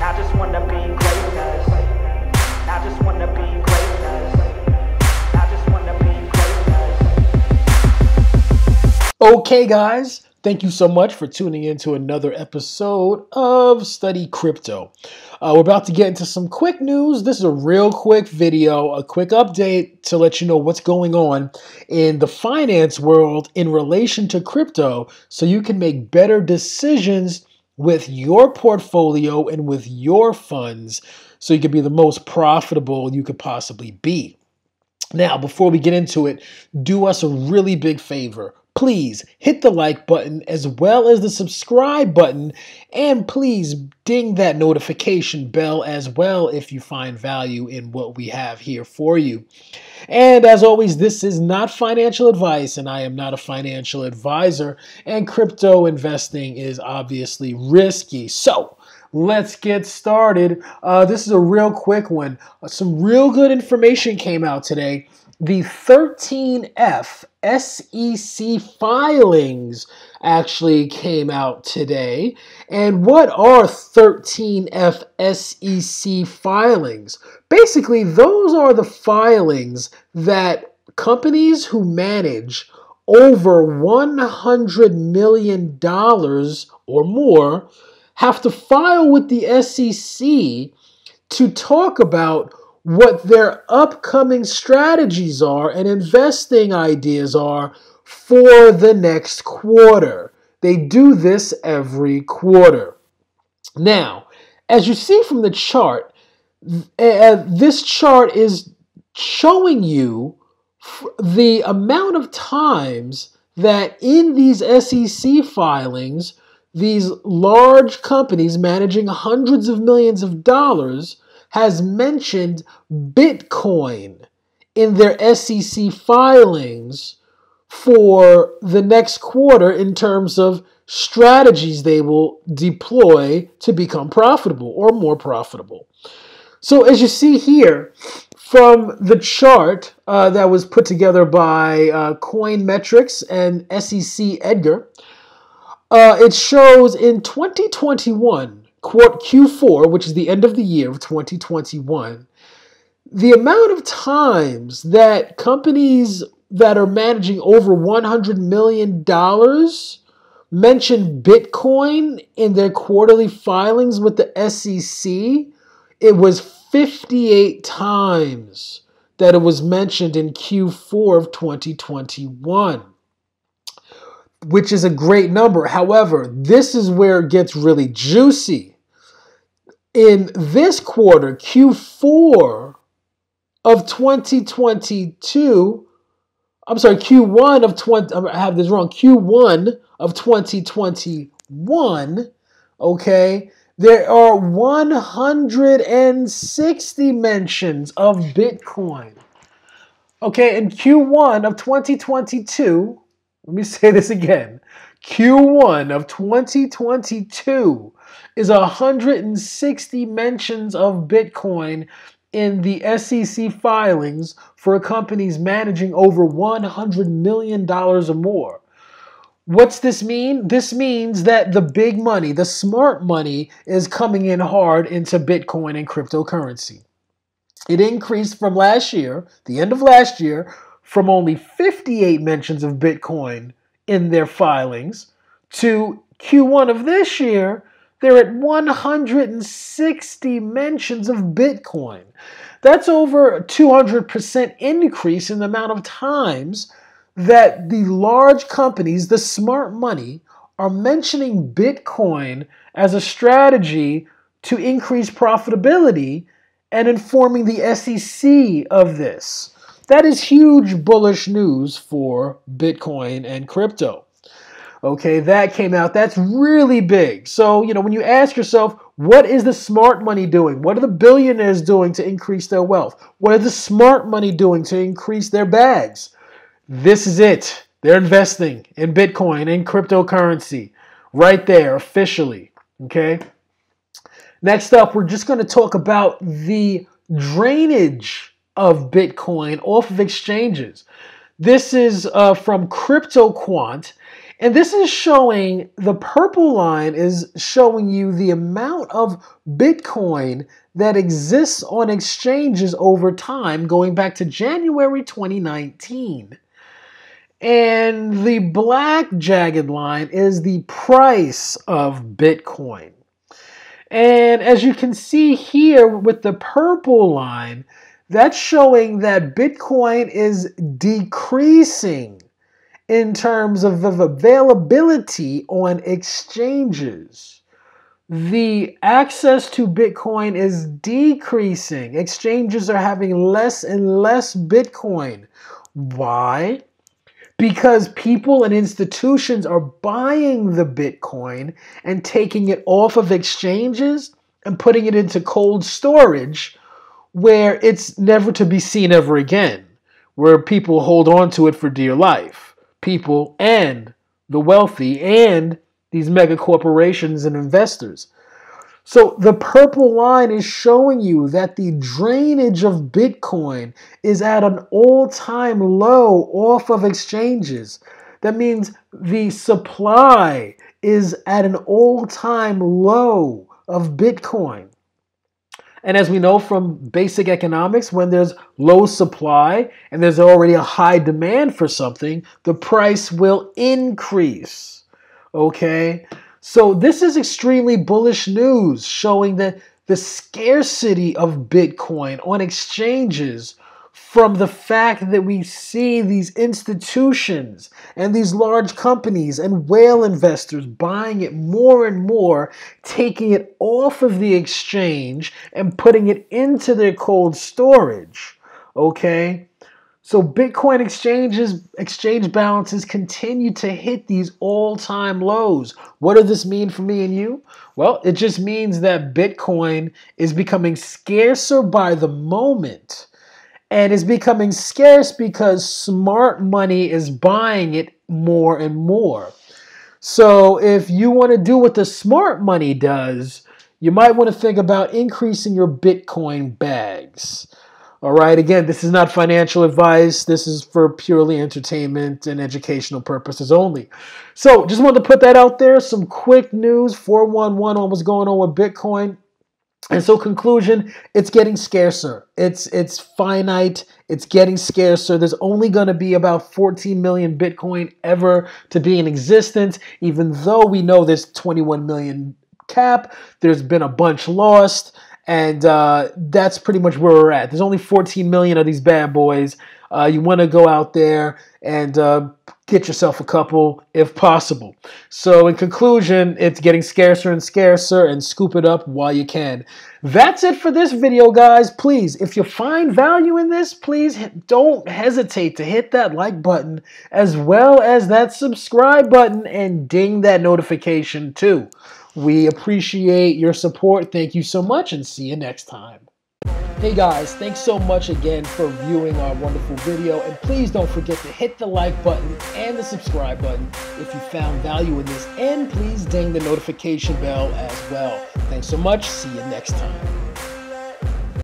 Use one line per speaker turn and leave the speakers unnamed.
I just wanna be greatness. I just wanna be greatness. I just wanna be greatness.
Okay, guys, thank you so much for tuning in to another episode of Study Crypto. We're about to get into some quick news. This is a real quick video, a quick update to let you know what's going on in the finance world in relation to crypto so you can make better decisions with your portfolio and with your funds so you can be the most profitable you could possibly be. Now, before we get into it, do us a really big favor. Please hit the like button as well as the subscribe button, and please ding that notification bell as well if you find value in what we have here for you. And as always, this is not financial advice, and I am not a financial advisor, and crypto investing is obviously risky. So let's get started. This is a real quick one. Some real good information came out today. The 13F SEC filings actually came out today. And what are 13F SEC filings? Basically, those are the filings that companies who manage over $100 million or more have to file with the SEC to talk about what their upcoming strategies are and investing ideas are for the next quarter. They do this every quarter. Now, as you see from the chart, this chart is showing you the amount of times that in these SEC filings, these large companies managing hundreds of millions of dollars has mentioned Bitcoin in their SEC filings for the next quarter in terms of strategies they will deploy to become profitable or more profitable. So as you see here from the chart that was put together by Coinmetrics and SEC Edgar, it shows in 2021, Q4, which is the end of the year of 2021, the amount of times that companies that are managing over $100 million mention Bitcoin in their quarterly filings with the SEC, it was 58 times that it was mentioned in Q4 of 2021. Which is a great number. However, this is where it gets really juicy. In this quarter, Q4 of 2022, I'm sorry, Q1 of 20, I have this wrong, Q1 of 2021, okay, there are 160 mentions of Bitcoin. Okay, in Q1 of 2022, let me say this again. Q1 of 2022 is 160 mentions of Bitcoin in the SEC filings for companies managing over $100 million or more. What's this mean? This means that the big money, the smart money, is coming in hard into Bitcoin and cryptocurrency. It increased from last year, the end of last year, from only 58 mentions of Bitcoin in their filings to Q1 of this year, they're at 160 mentions of Bitcoin. That's over a 200% increase in the amount of times that the large companies, the smart money, are mentioning Bitcoin as a strategy to increase profitability and informing the SEC of this. That is huge bullish news for Bitcoin and crypto. Okay, that came out. That's really big. So, when you ask yourself, what is the smart money doing? What are the billionaires doing to increase their wealth? What are the smart money doing to increase their bags? This is it. They're investing in Bitcoin and cryptocurrency right there officially. Okay. Next up, we're just going to talk about the drainage of Bitcoin off of exchanges. This is from CryptoQuant, And this is showing, the purple line is showing you the amount of Bitcoin that exists on exchanges over time, going back to January 2019. And the black jagged line is the price of Bitcoin. And as you can see here with the purple line, that's showing that Bitcoin is decreasing in terms of availability on exchanges. The access to Bitcoin is decreasing. Exchanges are having less and less Bitcoin. Why? Because people and institutions are buying the Bitcoin and taking it off of exchanges and putting it into cold storage where it's never to be seen ever again, where people hold on to it for dear life. People and the wealthy and these mega corporations and investors. So the purple line is showing you that the drainage of Bitcoin is at an all-time low off of exchanges. That means the supply is at an all-time low of Bitcoin. And as we know from basic economics, when there's low supply and there's already a high demand for something, the price will increase. Okay? So this is extremely bullish news, showing that the scarcity of Bitcoin on exchanges from the fact that we see these institutions and these large companies and whale investors buying it more and more, taking it off of the exchange and putting it into their cold storage. Okay? So Bitcoin exchange balances continue to hit these all-time lows. What does this mean for me and you? Well, it just means that Bitcoin is becoming scarcer by the moment. And it's becoming scarce because smart money is buying it more and more. So if you want to do what the smart money does, you might want to think about increasing your Bitcoin bags. All right, again, this is not financial advice. This is for purely entertainment and educational purposes only. So just wanted to put that out there. Some quick news, 411 on what's going on with Bitcoin. And so conclusion, it's getting scarcer. It's finite. It's getting scarcer. There's only going to be about 14 million Bitcoin ever to be in existence, even though we know there's 21 million cap. There's been a bunch lost. And that's pretty much where we're at. There's only 14 million of these bad boys. You want to go out there and get yourself a couple if possible. So in conclusion, it's getting scarcer and scarcer, and scoop it up while you can. That's it for this video, guys. Please, if you find value in this, please don't hesitate to hit that like button as well as that subscribe button and ding that notification too. We appreciate your support. Thank you so much, and see you next time. Hey guys, thanks so much again for viewing our wonderful video, and please don't forget to hit the like button and the subscribe button if you found value in this, and please ding the notification bell as well. Thanks so much. See you next time.